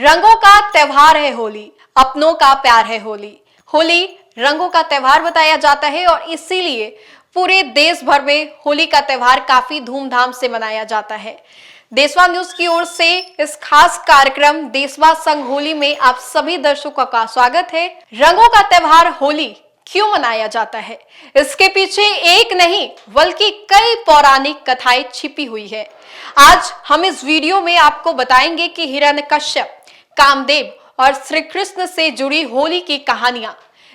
रंगों का त्योहार है होली, अपनों का प्यार है होली। होली रंगों का त्योहार बताया जाता है और इसीलिए पूरे देश भर में होली का त्योहार काफी धूमधाम से मनाया जाता है। देशवा न्यूज की ओर से इस खास कार्यक्रम देशवा संग होली में आप सभी दर्शकों का स्वागत है। रंगों का त्योहार होली क्यों मनाया जाता है, इसके पीछे एक नहीं बल्कि कई पौराणिक कथाएं छिपी हुई है। आज हम इस वीडियो में आपको बताएंगे कि हिरण्यकश्यप, कामदेव और श्री कृष्ण से जुड़ी होली की कहानियां।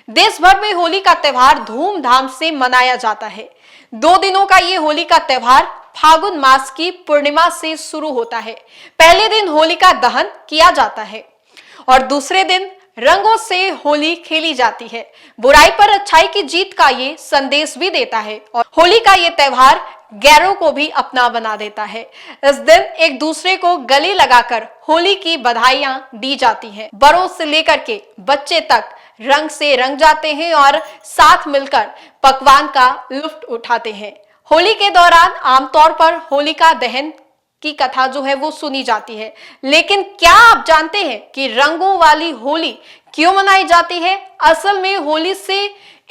देश भर में होली का त्योहार धूमधाम से मनाया जाता है। 2 दिनों का ये होली का त्योहार फागुन मास की पूर्णिमा से शुरू होता है। पहले दिन होलिका दहन किया जाता है और दूसरे दिन रंगों से होली खेली जाती है। बुराई पर अच्छाई की जीत का ये संदेश भी देता है और होली का ये त्योहार गैरों को भी अपना बना देता है। इस दिन एक दूसरे को गले लगाकर होली की बधाइयां दी जाती हैं। बड़ों से लेकर के बच्चे तक रंग से रंग जाते हैं और साथ मिलकर पकवान का लुत्फ उठाते हैं। होली के दौरान आमतौर पर होलिका दहन की कथा जो है वो सुनी जाती है, लेकिन क्या आप जानते हैं कि रंगों वाली होली क्यों मनाई जाती है? असल में होली से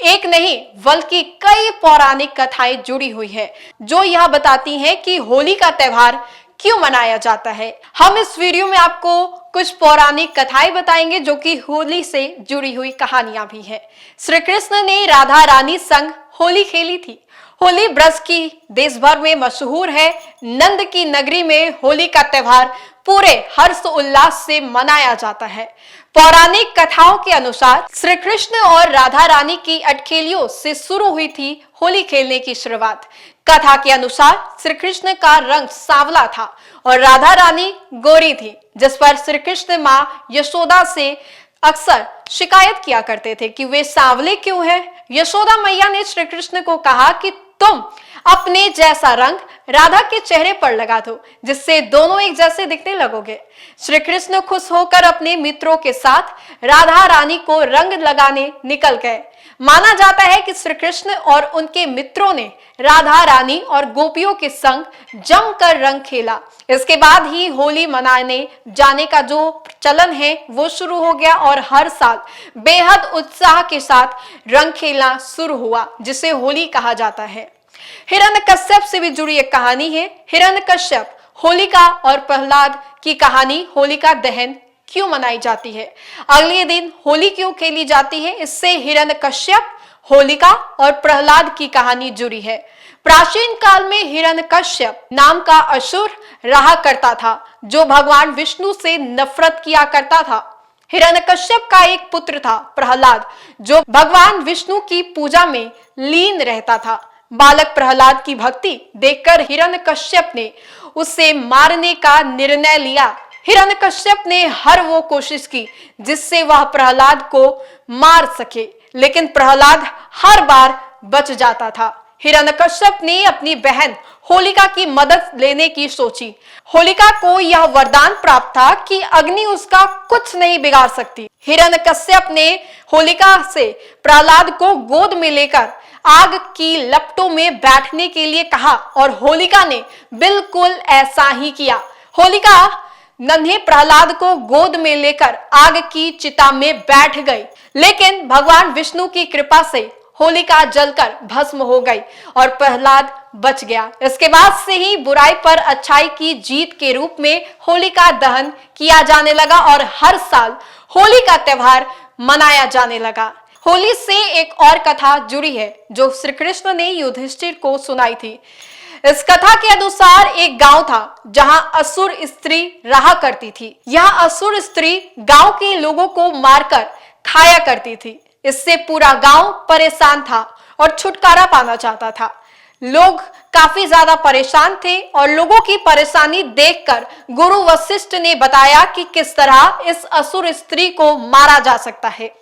एक नहीं बल्कि कई पौराणिक कथाएं जुड़ी हुई है जो यह बताती हैं कि होली का त्योहार क्यों मनाया जाता है। हम इस वीडियो में आपको कुछ पौराणिक कथाएं बताएंगे जो कि होली से जुड़ी हुई कहानियां भी है। श्री कृष्ण ने राधा रानी संग होली खेली थी। होली ब्रज की देश भर में मशहूर है। नंद की नगरी में होली का त्योहार पूरे हर्ष उल्लास से मनाया जाता है। पौराणिक कथाओं के अनुसार श्री कृष्ण और राधा रानी की अटखेलियों से शुरू हुई थी होली खेलने की शुरुआत। कथा के अनुसार श्री कृष्ण का रंग सांवला था और राधा रानी गोरी थी, जिस पर श्री कृष्ण माँ यशोदा से अक्सर शिकायत किया करते थे कि वे सांवले क्यों हैं। यशोदा मैया ने श्री कृष्ण को कहा कि तुम अपने जैसा रंग राधा के चेहरे पर लगा दो, जिससे दोनों एक जैसे दिखने लगोगे। श्री कृष्ण खुश होकर अपने मित्रों के साथ राधा रानी को रंग लगाने निकल गए। माना जाता है कि श्री कृष्ण और उनके मित्रों ने राधा रानी और गोपियों के संग जमकर रंग खेला। इसके बाद ही होली मनाने जाने का जो चलन है वो शुरू हो गया और हर साल बेहद उत्साह के साथ रंग खेलना शुरू हुआ, जिसे होली कहा जाता है। हिरण्यकश्यप से भी जुड़ी एक कहानी है। हिरण्यकश्यप, होलिका और प्रहलाद की कहानी। होलिका दहन क्यों मनाई जाती है, अगले दिन होली क्यों खेली जाती है, इससे हिरण्यकश्यप, होलिका और प्रहलाद की कहानी जुड़ी है। प्राचीन काल में हिरण्यकश्यप नाम का असुर रहा करता था जो भगवान विष्णु से नफरत किया करता था। हिरण्यकश्यप का एक पुत्र था प्रहलाद, जो भगवान विष्णु की पूजा में लीन रहता था। बालक प्रहलाद की भक्ति देखकर हिरण्यकश्यप ने उसे मारने का निर्णय लिया। हिरण्यकश्यप ने हर वो कोशिश की जिससे वह प्रहलाद को मार सके, लेकिन प्रहलाद हर बार बच जाता था। हिरण्यकश्यप ने अपनी बहन होलिका की मदद लेने की सोची। होलिका को यह वरदान प्राप्त था कि अग्नि उसका कुछ नहीं बिगाड़ सकती। हिरण्यकश्यप ने होलिका से प्रहलाद को गोद में लेकर आग की लपटों में बैठने के लिए कहा और होलिका ने बिल्कुल ऐसा ही किया। होलिका नन्हे प्रहलाद को गोद में लेकर आग की चिता में बैठ गई, लेकिन भगवान विष्णु की कृपा से होलिका जलकर भस्म हो गई और प्रहलाद बच गया। इसके बाद से ही बुराई पर अच्छाई की जीत के रूप में होलिका दहन किया जाने लगा और हर साल होली का त्योहार मनाया जाने लगा। होली से एक और कथा जुड़ी है जो श्री कृष्ण ने युधिष्ठिर को सुनाई थी। इस कथा के अनुसार एक गांव था जहां असुर स्त्री रहा करती थी। यह असुर स्त्री गांव के लोगों को मारकर खाया करती थी। इससे पूरा गांव परेशान था और छुटकारा पाना चाहता था। लोग काफी ज्यादा परेशान थे और लोगों की परेशानी देखकर गुरु वशिष्ठ ने बताया कि किस तरह इस असुर स्त्री को मारा जा सकता है।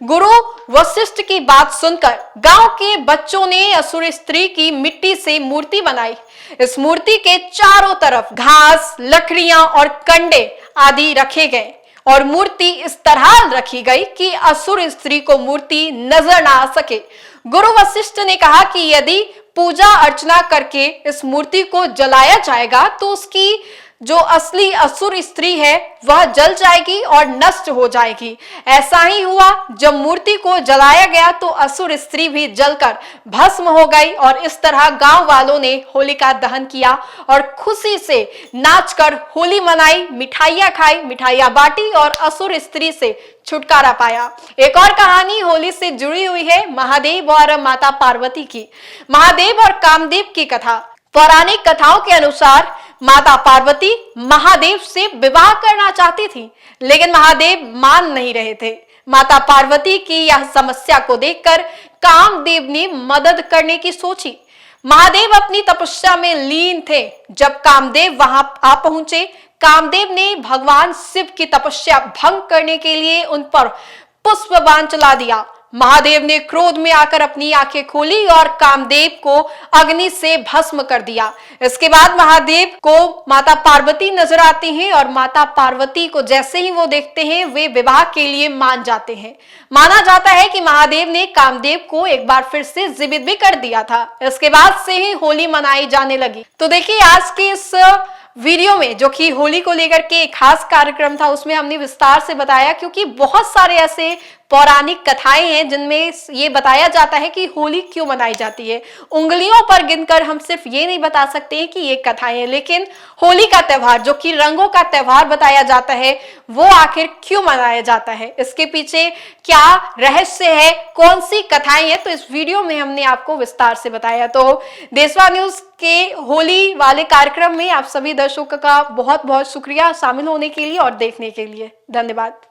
गुरु वशिष्ठ की बात सुनकर गांव के बच्चों ने असुर स्त्री की मिट्टी से मूर्ति बनाई। इस मूर्ति के चारों तरफ घास, लकड़ियां और कंडे आदि रखे गए और मूर्ति इस तरह रखी गई कि असुर स्त्री को मूर्ति नजर ना आ सके। गुरु वशिष्ठ ने कहा कि यदि पूजा अर्चना करके इस मूर्ति को जलाया जाएगा तो उसकी जो असली असुर स्त्री है वह जल जाएगी और नष्ट हो जाएगी। ऐसा ही हुआ, जब मूर्ति को जलाया गया तो असुर स्त्री भी जलकर भस्म हो गई और इस तरह गांव वालों ने होलिका दहन किया और खुशी से नाचकर होली मनाई, मिठाइयां खाई, मिठाइयां बांटी और असुर स्त्री से छुटकारा पाया। एक और कहानी होली से जुड़ी हुई है महादेव और माता पार्वती की। महादेव और कामदेव की कथा। पौराणिक कथाओं के अनुसार माता पार्वती महादेव से विवाह करना चाहती थी, लेकिन महादेव मान नहीं रहे थे। माता पार्वती की यह समस्या को देखकर कामदेव ने मदद करने की सोची। महादेव अपनी तपस्या में लीन थे। जब कामदेव वहां आ पहुंचे, कामदेव ने भगवान शिव की तपस्या भंग करने के लिए उन पर पुष्प बाण चला दिया। महादेव ने क्रोध में आकर अपनी आंखें खोली और कामदेव को अग्नि से भस्म कर दिया। इसके बाद महादेव को माता पार्वती नजर आती हैं और माता पार्वती को जैसे ही वो देखते हैं वे विवाह के लिए मान जाते हैं। माना जाता है कि महादेव ने कामदेव को एक बार फिर से जीवित भी कर दिया था। इसके बाद से ही होली मनाई जाने लगी। तो देखिए, आज के इस वीडियो में जो कि होली को लेकर के एक खास कार्यक्रम था, उसमें हमने विस्तार से बताया, क्योंकि बहुत सारे ऐसे पौराणिक कथाएं हैं जिनमें ये बताया जाता है कि होली क्यों मनाई जाती है। उंगलियों पर गिनकर हम सिर्फ ये नहीं बता सकते हैं कि ये कथाएं हैं, लेकिन होली का त्योहार जो कि रंगों का त्योहार बताया जाता है, वो आखिर क्यों मनाया जाता है, इसके पीछे क्या रहस्य है, कौन सी कथाएं हैं, तो इस वीडियो में हमने आपको विस्तार से बताया। तो देशवा न्यूज के होली वाले कार्यक्रम में आप सभी दर्शकों का बहुत बहुत शुक्रिया शामिल होने के लिए और देखने के लिए। धन्यवाद।